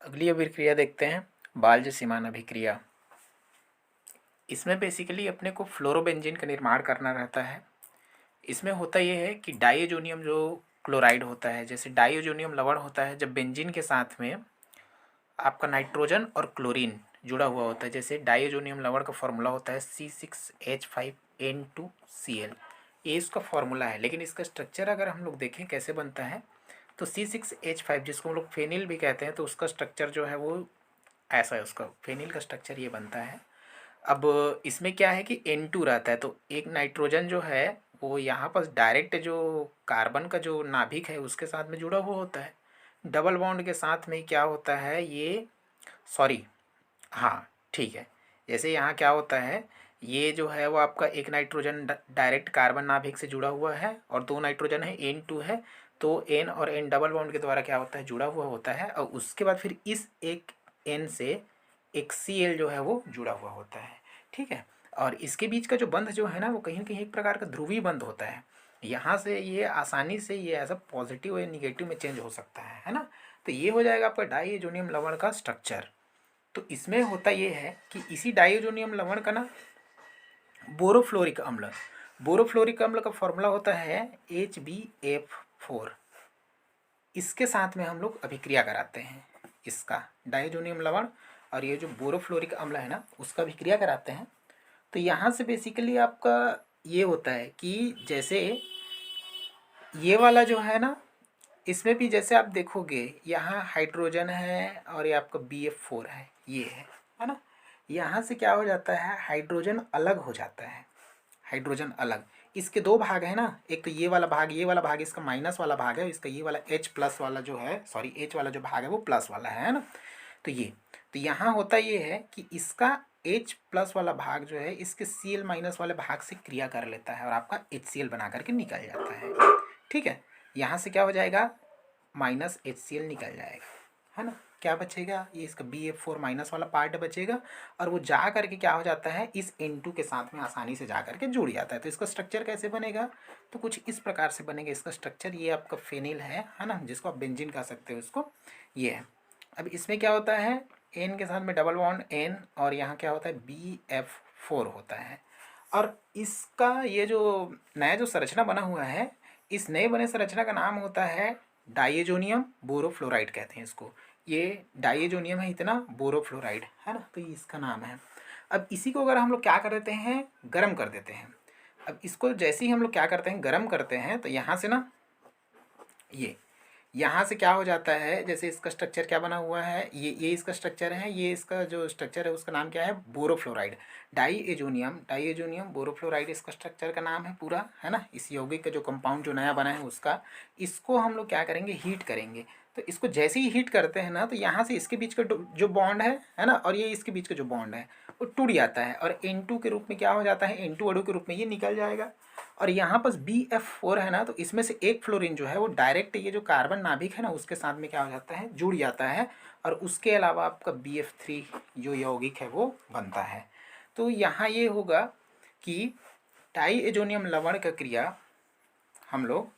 अगली अभिक्रिया देखते हैं, बाल्ज-सीमान अभिक्रिया। इसमें बेसिकली अपने को फ्लोरोबेंजीन का निर्माण करना रहता है। इसमें होता ये है कि डाइअजोनियम जो क्लोराइड होता है, जैसे डाइअजोनियम लवण होता है, जब बेंजीन के साथ में आपका नाइट्रोजन और क्लोरीन जुड़ा हुआ होता है, जैसे डाइअजोनियम लवण का फॉर्मूला होता है C6H5N2Cl, ये इसका फॉर्मूला है। लेकिन इसका स्ट्रक्चर अगर हम लोग देखें कैसे बनता है, तो C6H5 जिसको हम लोग फेनिल भी कहते हैं, तो उसका स्ट्रक्चर जो है वो ऐसा है, उसका फेनिल का स्ट्रक्चर ये बनता है। अब इसमें क्या है कि N2 रहता है, तो एक नाइट्रोजन जो है वो यहाँ पर डायरेक्ट जो कार्बन का जो नाभिक है उसके साथ में जुड़ा हुआ होता है। डबल बॉन्ड के साथ में क्या होता है ये, सॉरी, हाँ ठीक है, जैसे यहाँ क्या होता है, ये जो है वो आपका एक नाइट्रोजन डायरेक्ट कार्बन नाभिक से जुड़ा हुआ है और दो नाइट्रोजन है, N2 है, तो N और N डबल बॉन्ड के द्वारा क्या होता है, जुड़ा हुआ होता है। और उसके बाद फिर इस एक N से एक Cl जो है वो जुड़ा हुआ होता है, ठीक है। और इसके बीच का जो बंध जो है ना, वो कहीं ना कहीं एक प्रकार का ध्रुवीय बंध होता है। यहाँ से ये आसानी से ये ऐसा पॉजिटिव या निगेटिव में चेंज हो सकता है ना। तो ये हो जाएगा आपका डाइअजोनियम लवण का स्ट्रक्चर। तो इसमें होता ये है कि इसी डाइअजोनियम लवण का ना बोरोफ्लोरिक अम्ल, बोरोफ्लोरिक अम्ल का फॉर्मूला होता है HbF4। इसके साथ में हम लोग अभिक्रिया कराते हैं, इसका डाइअजोनियम लवण और ये जो बोरोफ्लोरिक अम्ल है ना उसका अभिक्रिया कराते हैं। तो यहाँ से बेसिकली आपका ये होता है कि जैसे ये वाला जो है ना, इसमें भी जैसे आप देखोगे यहाँ हाइड्रोजन है और ये आपका BF4 है, ये है ना। यहाँ से क्या हो जाता है, हाइड्रोजन अलग हो जाता है, हाइड्रोजन अलग। इसके दो भाग है ना, एक तो ये वाला भाग, ये वाला भाग इसका माइनस वाला भाग है, इसका ये वाला H प्लस वाला जो है, सॉरी H वाला जो भाग है वो प्लस वाला है ना। तो ये, तो यहाँ होता ये है कि इसका H प्लस वाला भाग जो है इसके Cl माइनस वाले भाग से क्रिया कर लेता है और आपका HCl बना करके निकल जाता है, ठीक है। यहाँ से क्या हो जाएगा, माइनस HCl निकल जाएगा, है ना। क्या बचेगा, ये इसका BF4 माइनस वाला पार्ट बचेगा और वो जा करके क्या हो जाता है, इस N2 के साथ में आसानी से जा करके जुड़ जाता है। तो इसका स्ट्रक्चर कैसे बनेगा, तो कुछ इस प्रकार से बनेगा इसका स्ट्रक्चर। ये आपका फेनिल है ना, जिसको आप बेंजीन कह सकते हो इसको, ये है। अब इसमें क्या होता है, N के साथ में डबल बॉन्ड N और यहाँ क्या होता है BF4 होता है। और इसका ये जो नया जो संरचना बना हुआ है, इस नए बने संरचना का नाम होता है डाइएजोनियम बोरोफ्लोराइड कहते हैं इसको। ये डाइएजोनियम है इतना, बोरोफ्लोराइड है ना, तो ये इसका नाम है। अब इसी को अगर हम लोग क्या कर देते हैं, गर्म कर देते हैं। अब इसको जैसे ही हम लोग क्या करते हैं, गर्म करते हैं, तो यहाँ से ना ये यहाँ से क्या हो जाता है, जैसे इसका स्ट्रक्चर क्या बना हुआ है, ये इसका स्ट्रक्चर है, ये इसका जो स्ट्रक्चर है उसका नाम क्या है, बोरोफ्लोराइड, डाइएजोनियम, डाइएजोनियम बोरोफ्लोराइड इसका स्ट्रक्चर का नाम है पूरा, है ना। इस यौगिक का जो कंपाउंड जो नया बना है उसका, इसको हम लोग क्या करेंगे, हीट करेंगे। तो इसको जैसे ही हीट करते हैं ना, तो यहाँ से इसके बीच का जो बॉन्ड है ना, और ये इसके बीच का जो बॉन्ड है वो टूट जाता है और N2 के रूप में क्या हो जाता है, N2 अणु के रूप में ये निकल जाएगा। और यहाँ पर BF4 है ना, तो इसमें से एक फ्लोरीन जो है वो डायरेक्ट ये जो कार्बन नाभिक है ना उसके साथ में क्या हो जाता है, जुड़ जाता है। और उसके अलावा आपका BF3 जो यौगिक है वो बनता है। तो यहाँ ये होगा कि डाइएजोनियम लवण का क्रिया हम लोग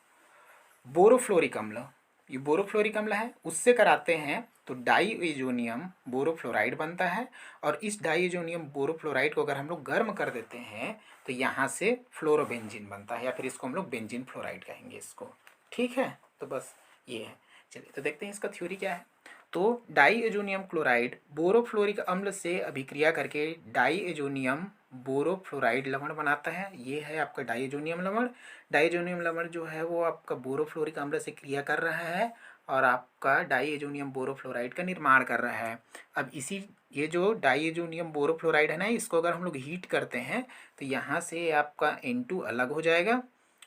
बोरोफ्लोरिक अम्ल, ये बोरोफ्लोरिक अम्ल है उससे कराते हैं, तो डाइएजोनियम बोरोफ्लोराइड बनता है। और इस डाइएजोनियम बोरोफ्लोराइड को अगर हम लोग गर्म कर देते हैं, तो यहाँ से फ्लोरोबेंजीन बनता है, या फिर इसको हम लोग बेंजीन फ्लोराइड कहेंगे इसको, ठीक है। तो बस ये है। चलिए तो देखते हैं इसका थ्योरी क्या है। तो डाइएजोनियम क्लोराइड बोरोफ्लोरिक अम्ल से अभिक्रिया करके डाइएजोनियम बोरोफ्लोराइड लवण बनाता है, ये है आपका डाइएजोनियम लवण। डाइएजोनियम लवण जो है वो आपका बोरोफ्लोरिक अम्ल से क्रिया कर रहा है और आपका डाइएजोनियम बोरोफ्लोराइड का निर्माण कर रहा है। अब इसी ये जो डाइएजोनियम बोरोफ्लोराइड है ना, इसको अगर हम लोग हीट करते हैं, तो यहाँ से आपका N2 अलग हो जाएगा,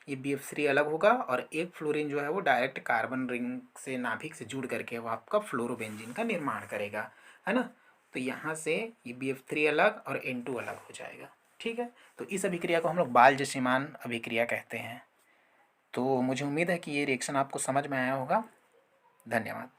ये BF3 अलग होगा और एक फ्लोरीन जो है वो डायरेक्ट कार्बन रिंग से नाभिक से जुड़ करके वो आपका फ्लोरोबेंजीन का निर्माण करेगा, है ना। तो यहाँ से ये BF3 अलग और N2 अलग हो जाएगा, ठीक है। तो इस अभिक्रिया को हम लोग बाल्ज-सीमान अभिक्रिया कहते हैं। तो मुझे उम्मीद है कि ये रिएक्शन आपको समझ में आया होगा। धन्यवाद।